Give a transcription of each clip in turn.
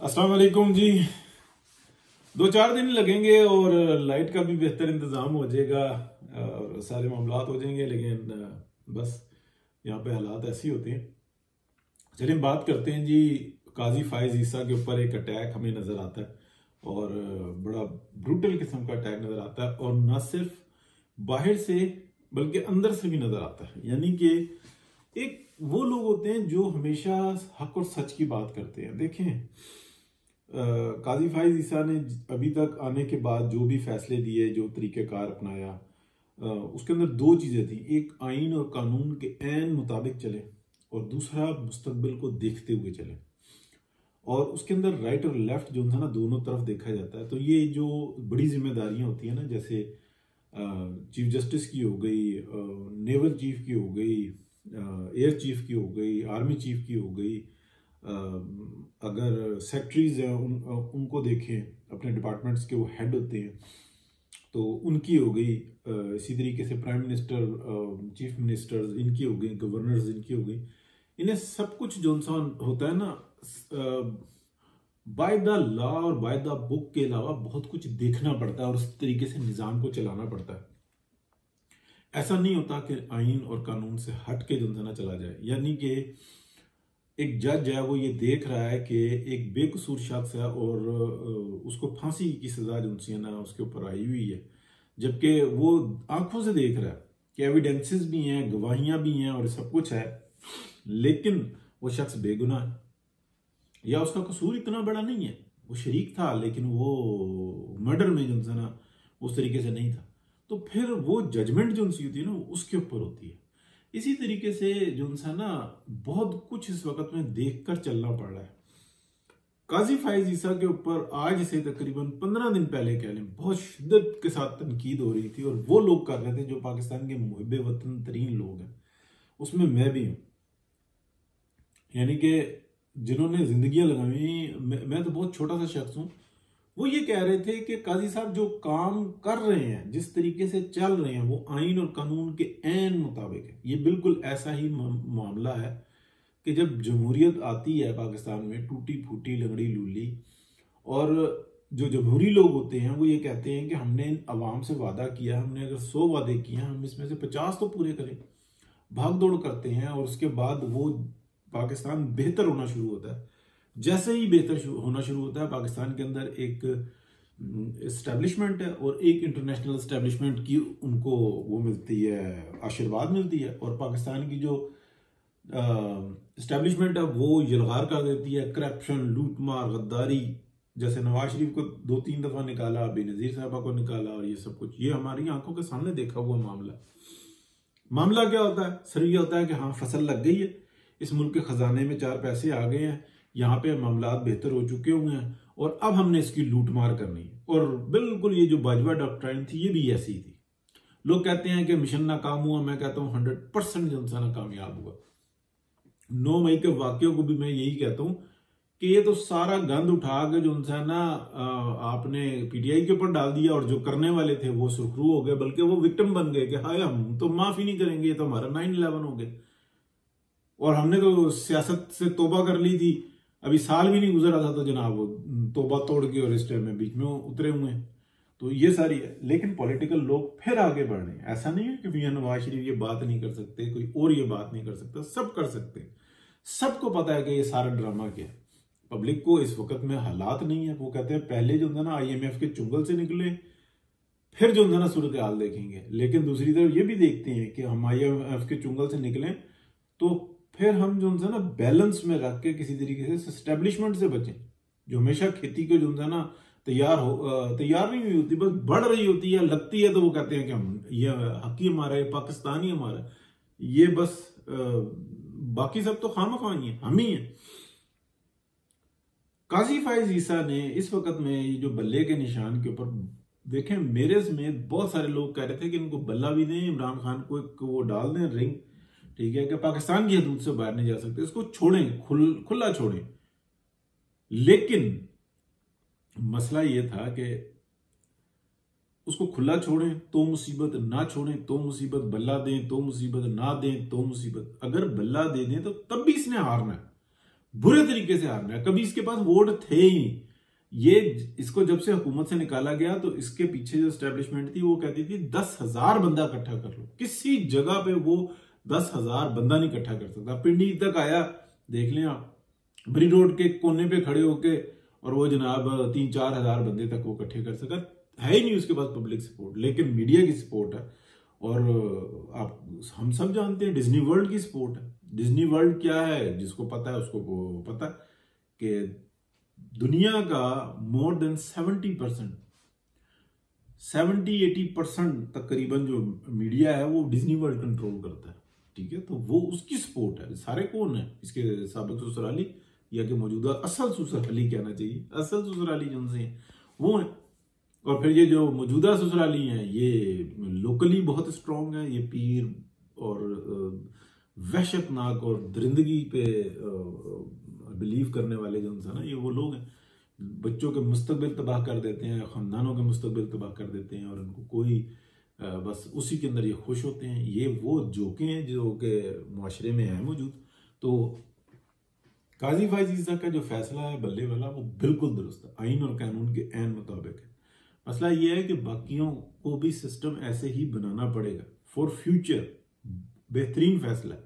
अस्सलाम वालेकुम जी। 2-4 दिन लगेंगे और लाइट का भी बेहतर इंतज़ाम हो जाएगा और सारे मामलात हो जाएंगे, लेकिन बस यहाँ पे हालात ऐसे ही होते हैं। चलिए बात करते हैं जी। काजी फायज ईसा के ऊपर एक अटैक हमें नज़र आता है और बड़ा ब्रूटल किस्म का अटैक नज़र आता है, और न सिर्फ बाहर से बल्कि अंदर से भी नज़र आता है। यानी कि एक वो लोग होते हैं जो हमेशा हक और सच की बात करते हैं। देखें, काजी फायज ईसा ने अभी तक आने के बाद जो भी फैसले दिए, जो तरीक़ेकार अपनाया, उसके अंदर दो चीज़ें थी। एक आइन और कानून के ऐन मुताबिक चले और दूसरा मुस्तकबिल को देखते हुए चले। और उसके अंदर राइट और लेफ्ट जो था ना, दोनों तरफ देखा जाता है। तो ये जो बड़ी जिम्मेदारियां होती हैं ना, जैसे चीफ जस्टिस की हो गई, नेवल चीफ की हो गई, एयर चीफ की हो गई, आर्मी चीफ की हो गई, अगर सेक्रेटरीज हैं उनको देखें, अपने डिपार्टमेंट्स के वो हेड होते हैं तो उनकी हो गई, इसी तरीके से प्राइम मिनिस्टर, चीफ मिनिस्टर्स इनकी हो गई, गवर्नर्स इनकी हो गई। इन्हें सब कुछ जो होता है ना, बाय द लॉ और बाय द बुक के अलावा बहुत कुछ देखना पड़ता है और उस तरीके से निज़ाम को चलाना पड़ता है। ऐसा नहीं होता कि आइन और कानून से हट के जो ना चला जाए। यानी कि एक जज है, वो ये देख रहा है कि एक बेकसूर शख्स है और उसको फांसी की सजा जो है ना उसके ऊपर आई हुई है, जबकि वो आंखों से देख रहा है कि एविडेंसेस भी हैं, गवाहियां भी हैं और सब कुछ है, लेकिन वो शख्स बेगुनाह है या उसका कसूर इतना बड़ा नहीं है। वो शरीक था लेकिन वो मर्डर में जो है ना उस तरीके से नहीं था। तो फिर वो जजमेंट जो होती है ना उसके ऊपर होती है। इसी तरीके से जो ना बहुत कुछ इस वक्त में देखकर चलना पड़ रहा है। काजी फायज ईसा के ऊपर आज से तकरीबन 15 दिन पहले कह लें बहुत शिद्दत के साथ तनकीद हो रही थी, और वो लोग कर रहे थे जो पाकिस्तान के मुहिब वतन तरीन लोग हैं, उसमें मैं भी हूं। यानी कि जिन्होंने जिंदगियां लगाई, मैं तो बहुत छोटा सा शख्स हूं। वो ये कह रहे थे कि काजी साहब जो काम कर रहे हैं, जिस तरीके से चल रहे हैं, वो आइन और कानून के ऐन मुताबिक है। ये बिल्कुल ऐसा ही मामला है कि जब जमहूरियत आती है पाकिस्तान में, टूटी फूटी लंगड़ी लूली, और जो जमहूरी लोग होते हैं वो ये कहते हैं कि हमने अवाम से वादा किया, हमने अगर 100 वादे किए हम इसमें से 50 तो पूरे करें। भाग दौड़ करते हैं और उसके बाद वो पाकिस्तान बेहतर होना शुरू होता है। जैसे ही बेहतर होना शुरू होता है, पाकिस्तान के अंदर एक एस्टेब्लिशमेंट है और एक इंटरनेशनल एस्टेब्लिशमेंट की उनको वो मिलती है, आशीर्वाद मिलती है, और पाकिस्तान की जो एस्टेब्लिशमेंट है वो यलगार कर देती है। करप्शन, लूटमार, गद्दारी, जैसे नवाज शरीफ को 2-3 दफा निकाला, बेनजीर साहबा को निकाला, और ये सब कुछ ये हमारी आंखों के सामने देखा हुआ मामला क्या होता है? सर ये होता है कि हाँ, फसल लग गई है, इस मुल्क के खजाने में 4 पैसे आ गए हैं, यहाँ पे मामलात बेहतर हो चुके हुए हैं और अब हमने इसकी लूटमार करनी है। और बिल्कुल ये जो बाजवा डॉक्ट्राइन थी ये भी ऐसी ही थी। लोग कहते हैं कि मिशन नाकाम हुआ, मैं कहता हूँ 100% जनता कामयाब हुआ। 9 मई के वाक्यों को भी मैं यही कहता हूँ कि ये तो सारा गंद उठा के जो ना आपने पीटीआई के ऊपर डाल दिया, और जो करने वाले थे वो सुरखरू हो गए, बल्कि वो विक्टिम बन गए कि हाय हम तो माफ ही नहीं करेंगे, ये तो हमारा 9/11 हो गया और हमने तो सियासत से तौबा कर ली थी, अभी साल भी नहीं गुजरा था तो जनाब वो तौबा तोड़ के और इस टाइम में बीच में उतरे हुए हैं। तो ये सारी है, लेकिन पॉलिटिकल लोग फिर आगे बढ़ रहे हैं। ऐसा नहीं है कि मियां नवाज शरीफ ये बात नहीं कर सकते, कोई और ये बात नहीं कर सकता, सब कर सकते हैं। सबको पता है कि ये सारा ड्रामा क्या है। पब्लिक को इस वक्त में हालात नहीं है। वो कहते हैं पहले जो ना IMF के चुंगल से निकले, फिर जो ना सूरत हाल देखेंगे, लेकिन दूसरी तरफ ये भी देखते हैं कि हम IMF के चुंगल से निकलें तो फिर हम जो है ना बैलेंस में रख के किसी तरीके से एस्टेब्लिशमेंट से बचें, जो हमेशा खेती को जो है ना तैयार नहीं हुई होती, बस बढ़ रही होती है, लगती है तो वो कहते हैं कि हम ये हक ही हमारा है, पाकिस्तान ही हमारा है, ये बस बाकी सब तो खामख्वाही है, हम ही हैं। काजी फायज ईसा ने इस वक्त में ये जो बल्ले के निशान के ऊपर देखें, मेरे में बहुत सारे लोग कह रहे थे कि इनको बल्ला भी दें, इमरान खान को एक वो डाल दें रिंग, ठीक है, कि पाकिस्तान की हदूद से बाहर नहीं जा सकते, इसको छोड़ें, खुला छोड़ें। लेकिन मसला यह था कि उसको खुला छोड़ें तो मुसीबत, ना छोड़ें तो मुसीबत, बल्ला दें तो मुसीबत, ना दें तो मुसीबत। अगर बल्ला दे दें तो तब भी इसने हारना है। बुरे तरीके से हारना है। कभी इसके पास वोट थे ही नहीं। ये इसको जब से हुकूमत से निकाला गया तो इसके पीछे जो एस्टेब्लिशमेंट थी वो कहती थी 10,000 बंदा इकट्ठा कर लो। किसी जगह पे वो 10,000 बंदा नहीं इकट्ठा कर सकता। पिंडी तक आया, देख लें आप, बरी रोड के कोने पे खड़े होके, और वो जनाब 3-4 हजार बंदे तक वो इकट्ठे कर सका। है ही नहीं उसके पास पब्लिक सपोर्ट, लेकिन मीडिया की सपोर्ट है। और आप हम सब जानते हैं डिज्नी वर्ल्ड की सपोर्ट है। डिज्नी वर्ल्ड क्या है, जिसको पता है उसको पता कि दुनिया का मोर देन 70-80% तकरीबन जो मीडिया है वो डिज्नी वर्ल्ड कंट्रोल करता है। ठीक है, तो वो उसकी सपोर्ट है। सारे कौन है इसके, साबिक ससुराली या कि मौजूदा असल ससुराली कहना चाहिए, असल ससुराली जिनसे हैं वो है। और फिर ये जो मौजूदा ससुराली हैं ये लोकली बहुत स्ट्रांग है। ये पीर और वहशतनाक और दरिंदगी पे बिलीव करने वाले जो ना, ये वो लोग हैं बच्चों के मुस्तकबिल तबाह कर देते हैं, ख़ानदानों के मुस्तकबिल तबाह कर देते हैं, और उनको कोई बस उसी के अंदर ये खुश होते हैं। ये वो जोके हैं जो कि मुआशरे में है मौजूद। तो काजी फाइज ईसा का जो फैसला है बल्ले वाला, वो बिल्कुल दुरुस्त है, आइन और कानून के ऐन मुताबिक है। मसला ये है कि बाकियों को भी सिस्टम ऐसे ही बनाना पड़ेगा फॉर फ्यूचर। बेहतरीन फैसला है।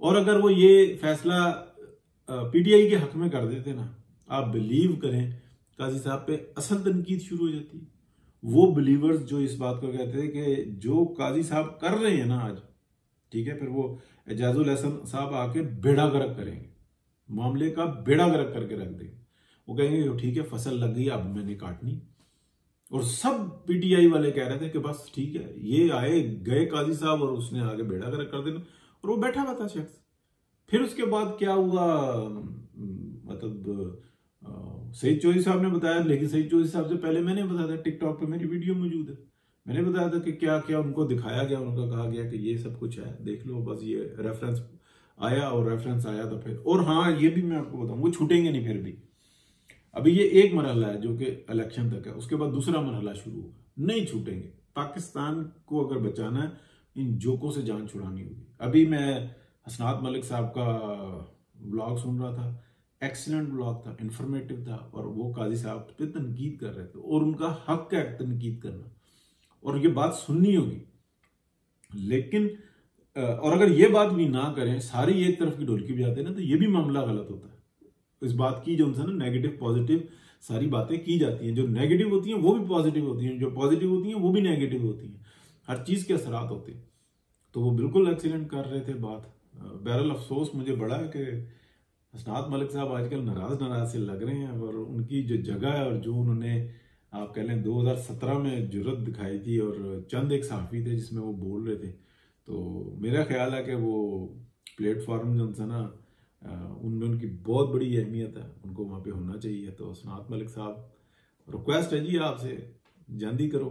और अगर वो ये फैसला पीटीआई के हक में कर देते ना, आप बिलीव करें काजी साहब पे असल तनकीद शुरू हो जाती है। वो बिलीवर्स जो इस बात को कहते थे कि जो काजी साहब कर रहे हैं ना आज, ठीक है, फिर वो एजाजुल हसन साहब आके बेड़ा गर्क करेंगे, मामले का बेड़ा गर्क करके रख देंगे। वो कहेंगे ठीक है फसल लग गई अब मैंने काटनी। और सब पीटीआई वाले कह रहे थे कि बस ठीक है, ये आए गए काजी साहब और उसने आगे बेड़ा गर्क कर देना, और वो बैठा हुआ था शख्स। फिर उसके बाद क्या हुआ, मतलब सईद चौधरी साहब ने बताया, लेकिन सईद चौधरी साहब से पहले मैंने बताया था, टिकटॉक पे मेरी वीडियो मौजूद है, मैंने बताया था कि क्या क्या उनको दिखाया गया, उनको कहा गया कि ये सब कुछ है, देख लो। बस ये रेफरेंस आया और रेफरेंस आया था फिर। और हाँ, ये भी मैं आपको बताऊं, वो छूटेंगे नहीं। फिर भी अभी ये एक मरहला है जो कि इलेक्शन तक है, उसके बाद दूसरा मरहला शुरू होगा, नहीं छूटेंगे। पाकिस्तान को अगर बचाना है, इन जोकों से जान छुड़ानी होगी। अभी मैं हसनात मलिक साहब का ब्लॉग सुन रहा था, एक्सीलेंट ब्लॉग था, इंफॉर्मेटिव था, और वो काजी साहब पे तनकीद कर रहे थे, और उनका हक है तनकीद करना, और ये बात सुननी होगी। लेकिन और अगर ये बात भी ना करें, सारी एक तरफ की ढोलकी बजाते हैं ना, तो ये भी मामला गलत होता है। इस बात की जो ना नेगेटिव पॉजिटिव सारी बातें की जाती हैं, जो नेगेटिव होती हैं वो भी पॉजिटिव होती हैं, जो पॉजिटिव होती हैं वो भी नेगेटिव होती हैं, हर चीज के असरात होते हैं। तो वो बिल्कुल एक्सीलेंट कर रहे थे बात। बहरहाल अफसोस मुझे बड़ा है कि हसनात मलिक साहब आजकल नाराज से लग रहे हैं, और उनकी जो जगह है और जो उन्होंने आप कह लें 2017 में जुर्रत दिखाई थी, और चंद एक सहाफ़ी थे जिसमें वो बोल रहे थे, तो मेरा ख्याल है कि वो प्लेटफॉर्म जो है ना, उनमें उनकी बहुत बड़ी अहमियत है, उनको वहाँ पे होना चाहिए। तो हसनात मलिक साहब, रिक्वेस्ट है जी आपसे, जल्दी करो,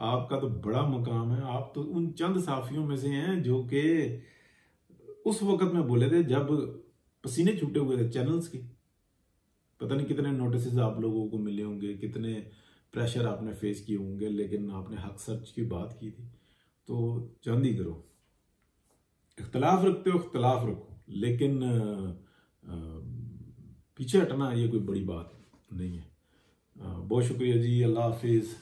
आपका तो बड़ा मकाम है। आप तो उन चंद साफियों में से हैं जो कि उस वक्त में बोले थे जब पसीने छूटे हुए थे चैनल्स के। पता नहीं कितने नोटिस आप लोगों को मिले होंगे, कितने प्रेशर आपने फेस किए होंगे, लेकिन आपने हक सच की बात की थी। तो जल्दी करो, इख्तलाफ रखते हो इख्तलाफ रखो, लेकिन पीछे हटना ये कोई बड़ी बात नहीं है। बहुत शुक्रिया जी, अल्लाह हाफिज़।